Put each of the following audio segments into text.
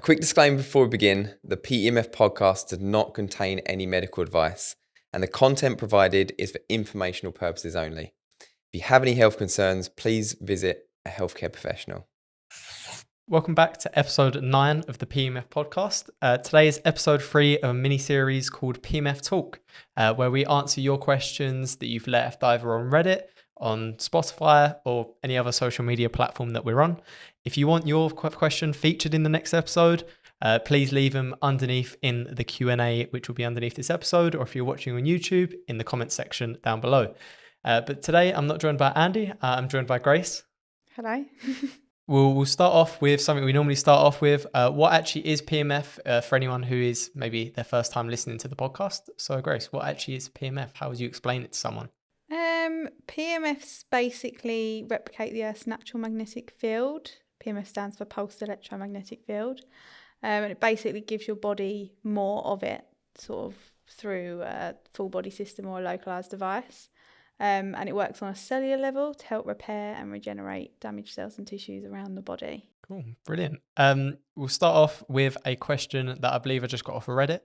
quick disclaimer before we begin, the PEMF podcast does not contain any medical advice, and the content provided is for informational purposes only. If you have any health concerns, please visit a healthcare professional. Welcome back to episode 9 of the PEMF podcast. Today is episode 3 of a mini-series called PEMF Talk, where we answer your questions that you've left either on Reddit, on Spotify, or any other social media platform that we're on. If you want your question featured in the next episode, please leave them underneath in the Q&A, which will be underneath this episode, or if you're watching on YouTube, in the comments section down below. But today I'm not joined by Andy, I'm joined by Grace. Hello. We'll start off with something we normally start off with. What actually is PEMF for anyone who is maybe their first time listening to the podcast? So Grace, what actually is PEMF? How would you explain it to someone? PEMFs basically replicate the Earth's natural magnetic field. PEMF stands for pulsed electromagnetic field. And it basically gives your body more of it sort of through a full body system or a localized device. And it works on a cellular level to help repair and regenerate damaged cells and tissues around the body. Cool, brilliant. We'll start off with a question that I believe I just got off of Reddit.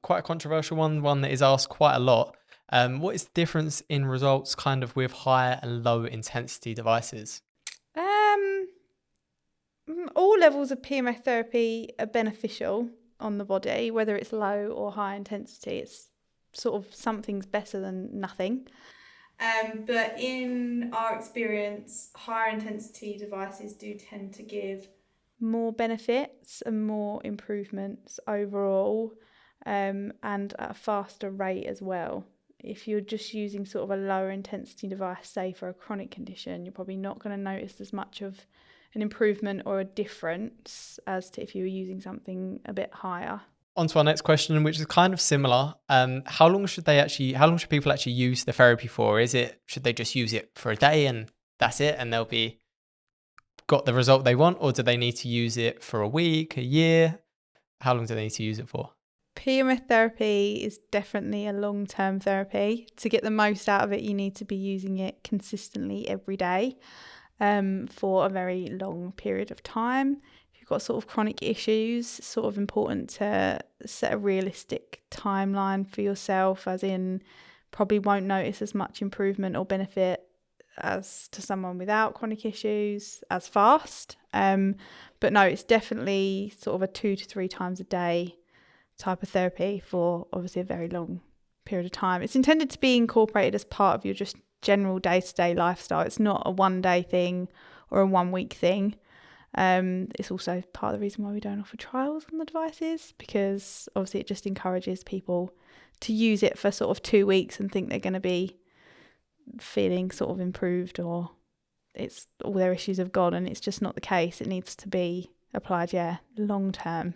Quite a controversial one that is asked quite a lot. What is the difference in results kind of with high and low intensity devices? All levels of PEMF therapy are beneficial on the body, whether it's low or high intensity. It's sort of something's better than nothing. But in our experience, higher intensity devices do tend to give more benefits and more improvements overall, and at a faster rate as well. If you're just using sort of a lower intensity device, say for a chronic condition, you're probably not going to notice as much of an improvement or a difference as to if you were using something a bit higher. On to our next question, which is kind of similar. How long should people actually use the therapy for? Should they just use it for a day and that's it, and they'll be got the result they want, or do they need to use it for a week, a year? How long do they need to use it for? PEMF therapy is definitely a long-term therapy. To get the most out of it, you need to be using it consistently every day for a very long period of time. If you've got sort of chronic issues, it's sort of important to set a realistic timeline for yourself, as in probably won't notice as much improvement or benefit as to someone without chronic issues as fast. But no, it's definitely sort of a 2 to 3 times a day type of therapy for obviously a very long period of time. It's intended to be incorporated as part of your just general day-to-day lifestyle. It's not a one-day thing or a one-week thing. It's also part of the reason why we don't offer trials on the devices, because obviously it just encourages people to use it for sort of 2 weeks and think they're going to be feeling sort of improved, or it's all their issues have gone, and it's just not the case. It needs to be applied, long term.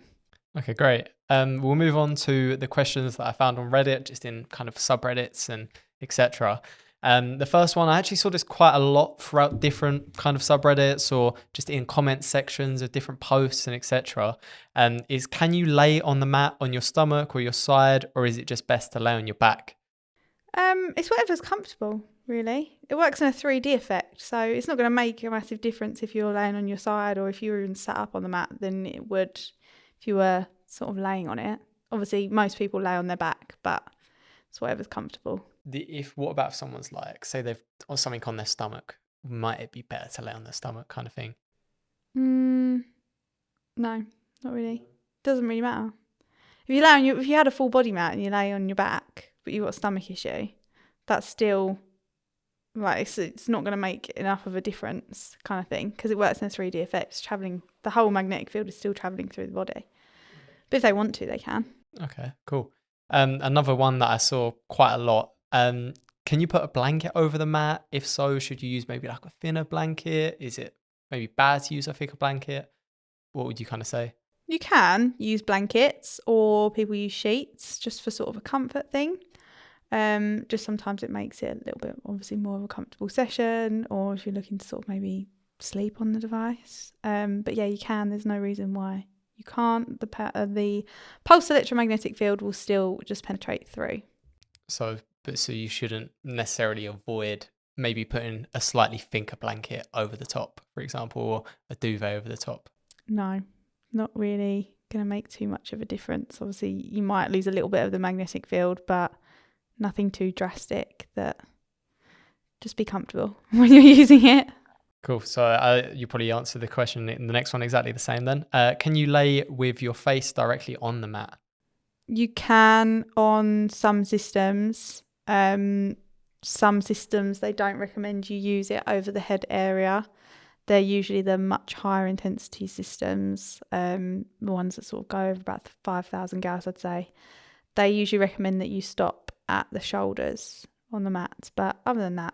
Okay, great. We'll move on to the questions that I found on Reddit, just in kind of subreddits and etc. The first one, I actually saw this quite a lot throughout different kind of subreddits or just in comment sections of different posts and etc. Is, can you lay on the mat on your stomach or your side, or is it just best to lay on your back? It's whatever's comfortable, really. It works in a 3D effect, so it's not going to make a massive difference if you're laying on your side or if you were even sat up on the mat than it would if you were sort of laying on it. Obviously, most people lay on their back, but it's whatever's comfortable. What about if someone's like, say they've or something on their stomach? Might it be better to lay on their stomach, kind of thing? No, not really. Doesn't really matter. If you had a full body mat and you lay on your back, but you've got a stomach issue, that's still like it's not going to make enough of a difference, kind of thing, because it works in a 3D effect. It's traveling. The whole magnetic field is still traveling through the body. But if they want to, they can. Okay, cool. Another one that I saw quite a lot. Can you put a blanket over the mat? If so, should you use maybe like a thinner blanket? Is it maybe bad to use a thicker blanket? What would you kind of say? You can use blankets, or people use sheets just for sort of a comfort thing. Just sometimes it makes it a little bit obviously more of a comfortable session, or if you're looking to sort of maybe sleep on the device. But yeah, you can. There's no reason why you can't. The pulse electromagnetic field will still just penetrate through. So you shouldn't necessarily avoid maybe putting a slightly thicker blanket over the top, for example, or a duvet over the top. No, not really going to make too much of a difference. Obviously, you might lose a little bit of the magnetic field, but nothing too drastic. That just be comfortable when you're using it. Cool. So you probably answered the question in the next one exactly the same then. Can you lay with your face directly on the mat? You can on some systems. Some systems, they don't recommend you use it over the head area. They're usually the much higher intensity systems, the ones that sort of go over about 5,000 Gauss, I'd say. They usually recommend that you stop at the shoulders on the mats. But other than that,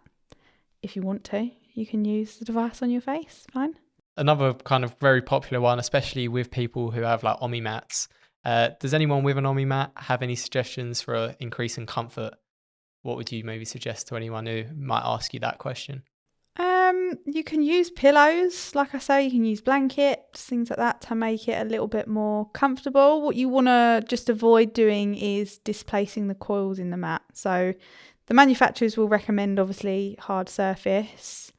if you want to, you can use the device on your face, fine. Another kind of very popular one, especially with people who have like OMI mats. Does anyone with an OMI mat have any suggestions for increasing comfort? What would you maybe suggest to anyone who might ask you that question? You can use pillows, like I say, you can use blankets, things like that to make it a little bit more comfortable. What you want to just avoid doing is displacing the coils in the mat. So the manufacturers will recommend obviously hard surface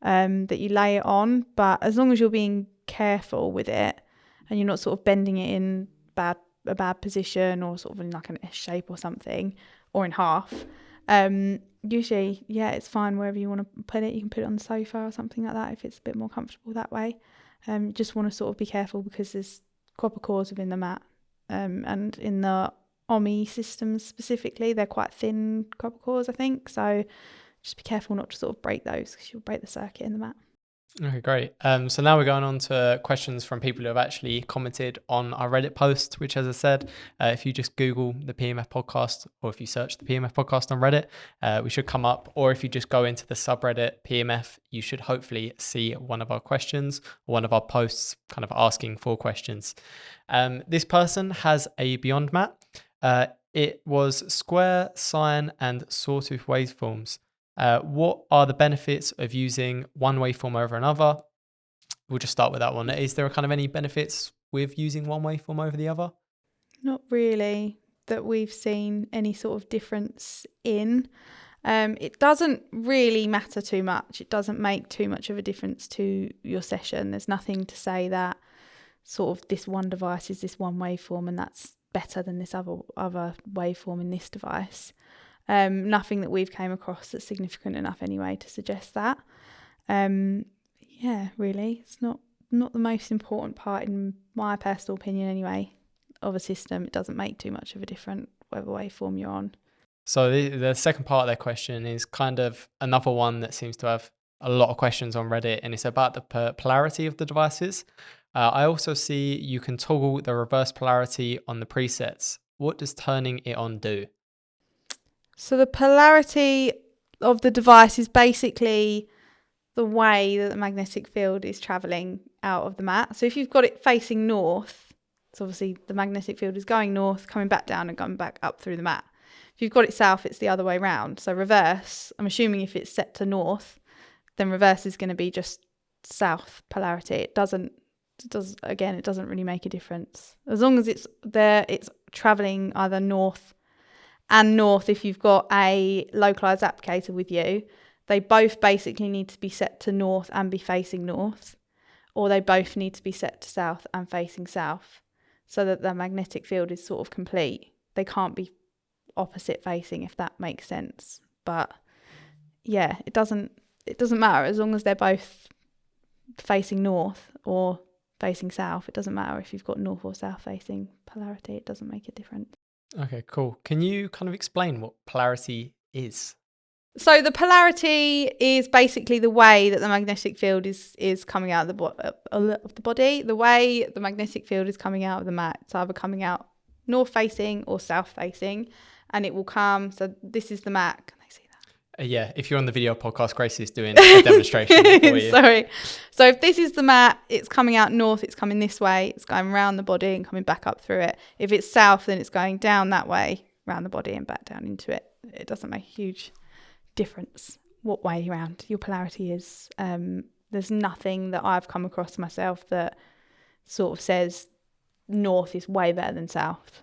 that you lay it on, but as long as you're being careful with it and you're not sort of bending it in a bad position or sort of in like an S shape or something, or in half, usually, yeah, it's fine wherever you want to put it. You can put it on the sofa or something like that if it's a bit more comfortable that way. You just want to sort of be careful because there's copper cores within the mat, and in the OMI systems specifically, they're quite thin copper cores, I think. So just be careful not to sort of break those because you'll break the circuit in the mat. Okay, great. So now we're going on to questions from people who have actually commented on our Reddit post, which, as I said, if you just Google the PEMF podcast, or if you search the PEMF podcast on Reddit, we should come up. Or if you just go into the subreddit PEMF, you should hopefully see one of our questions, or one of our posts kind of asking for questions. This person has a Beyond mat. It was square, sine, and sawtooth waveforms. What are the benefits of using one waveform over another? We'll just start with that one. Is there kind of any benefits with using one waveform over the other? Not really that we've seen any sort of difference in. It doesn't really matter too much. It doesn't make too much of a difference to your session. There's nothing to say that sort of this one device is this one waveform and that's better than this other waveform in this device. Nothing that we've came across that's significant enough anyway to suggest that. Yeah, really, it's not the most important part, in my personal opinion anyway, of a system. It doesn't make too much of a difference whatever waveform you're on. So the second part of their question is kind of another one that seems to have a lot of questions on Reddit, and it's about the polarity of the devices. I also see you can toggle the reverse polarity on the presets. What does turning it on do? So the polarity of the device is basically the way that the magnetic field is travelling out of the mat. So if you've got it facing north, so obviously the magnetic field is going north, coming back down and coming back up through the mat. If you've got it south, it's the other way round. So reverse, I'm assuming if it's set to north, then reverse is going to be just south polarity. It doesn't really make a difference. As long as it's there, it's travelling either north and north. If you've got a localized applicator with you, they both basically need to be set to north and be facing north, or they both need to be set to south and facing south, so that the magnetic field is sort of complete. They can't be opposite facing, if that makes sense. But yeah, it doesn't matter as long as they're both facing north or facing south. It doesn't matter if you've got north or south facing polarity. It doesn't make a difference. Okay, cool. Can you kind of explain what polarity is? So the polarity is basically the way that the magnetic field is coming out of the body. The way the magnetic field is coming out of the mat. It's either coming out north facing or south facing, and it will come. So this is the mat. Can they see that? Yeah, if you're on the video podcast, Grace is doing a demonstration for you. Sorry. So if this is the mat, it's coming out north, it's coming this way, it's going around the body and coming back up through it. If it's south, then it's going down that way, around the body and back down into it. It doesn't make a huge difference what way around your polarity is. There's nothing that I've come across myself that sort of says north is way better than south.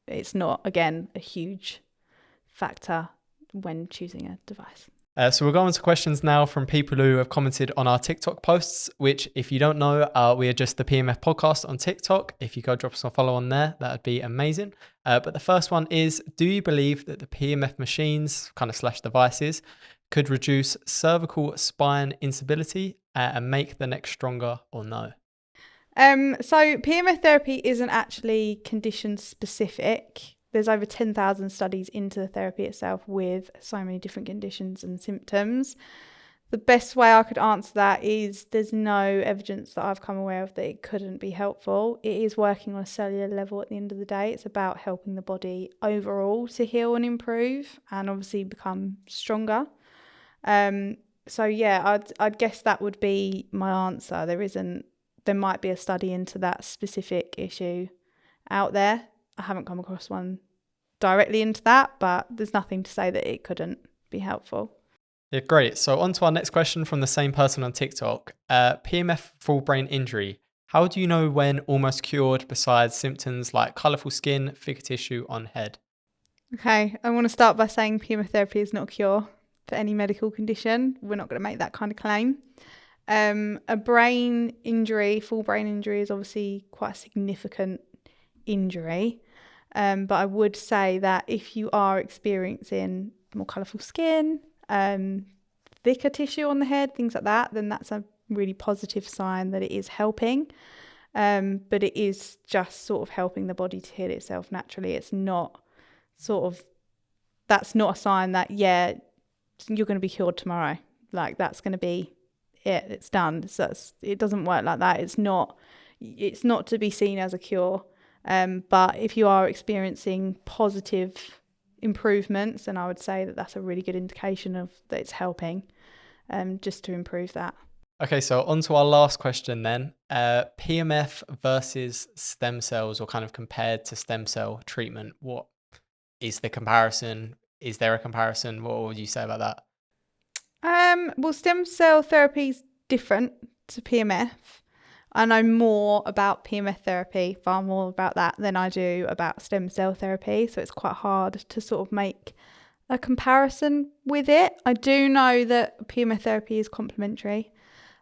It's not, again, a huge factor when choosing a device. So we'll go on to questions now from people who have commented on our TikTok posts, which if you don't know, we are just the PEMF podcast on TikTok. If you go drop us a follow on there, that would be amazing. But the first one is, do you believe that the PEMF machines kind of slash devices could reduce cervical spine instability and make the neck stronger, or no? So PEMF therapy isn't actually condition specific. There's over 10,000 studies into the therapy itself with so many different conditions and symptoms. The best way I could answer that is there's no evidence that I've come aware of that it couldn't be helpful. It is working on a cellular level at the end of the day. It's about helping the body overall to heal and improve and obviously become stronger. So yeah, I'd guess that would be my answer. There might be a study into that specific issue out there. I haven't come across one directly into that, but there's nothing to say that it couldn't be helpful. Yeah, great. So on to our next question from the same person on TikTok. PEMF full brain injury. How do you know when almost cured besides symptoms like colourful skin, thicker tissue on head? Okay, I want to start by saying PEMF therapy is not a cure for any medical condition. We're not going to make that kind of claim. A brain injury, full brain injury, is obviously quite a significant injury. But I would say that if you are experiencing more colourful skin, thicker tissue on the head, things like that, then that's a really positive sign that it is helping. But it is just sort of helping the body to heal itself naturally. It's not that's not a sign that, yeah, you're going to be cured tomorrow. Like, that's going to be it. It's done. So it doesn't work like that. It's not to be seen as a cure. But if you are experiencing positive improvements, then I would say that that's a really good indication of that it's helping, just to improve that. Okay, so on to our last question then. PEMF versus stem cells, or kind of compared to stem cell treatment. What is the comparison? Is there a comparison? What would you say about that? Well, stem cell therapy is different to PEMF. I know more about PEMF therapy, far more about that than I do about stem cell therapy. So it's quite hard to sort of make a comparison with it. I do know that PEMF therapy is complementary.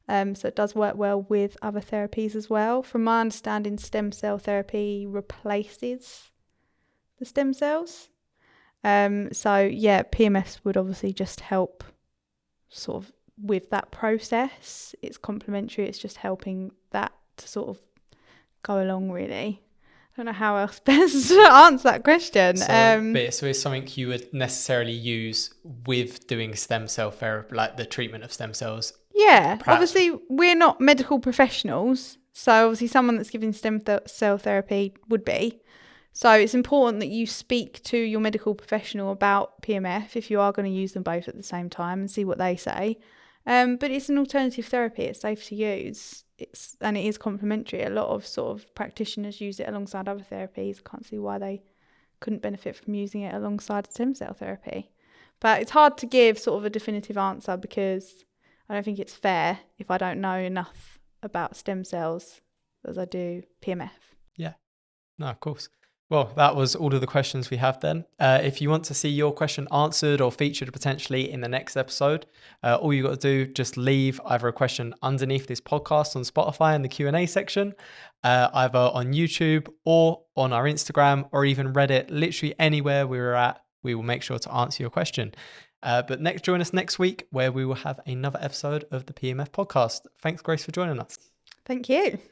So it does work well with other therapies as well. From my understanding, stem cell therapy replaces the stem cells. So yeah, PEMF would obviously just help sort of with that process. It's complementary. It's just helping that to sort of go along, really. I don't know how else best to answer that question. So it's something you would necessarily use with doing stem cell therapy, like the treatment of stem cells. Yeah, perhaps. Obviously we're not medical professionals, so obviously someone that's giving stem cell therapy would be. So it's important that you speak to your medical professional about PEMF if you are going to use them both at the same time and see what they say. But it's an alternative therapy. It's safe to use. And it is complementary. A lot of sort of practitioners use it alongside other therapies. I can't see why they couldn't benefit from using it alongside stem cell therapy. But it's hard to give sort of a definitive answer because I don't think it's fair if I don't know enough about stem cells as I do PEMF. Yeah, no, of course. Well, that was all of the questions we have then. If you want to see your question answered or featured potentially in the next episode, all you got to do, just leave either a question underneath this podcast on Spotify in the Q&A section, either on YouTube or on our Instagram or even Reddit, literally anywhere we were at, we will make sure to answer your question. But join us next week where we will have another episode of the PEMF podcast. Thanks, Grace, for joining us. Thank you.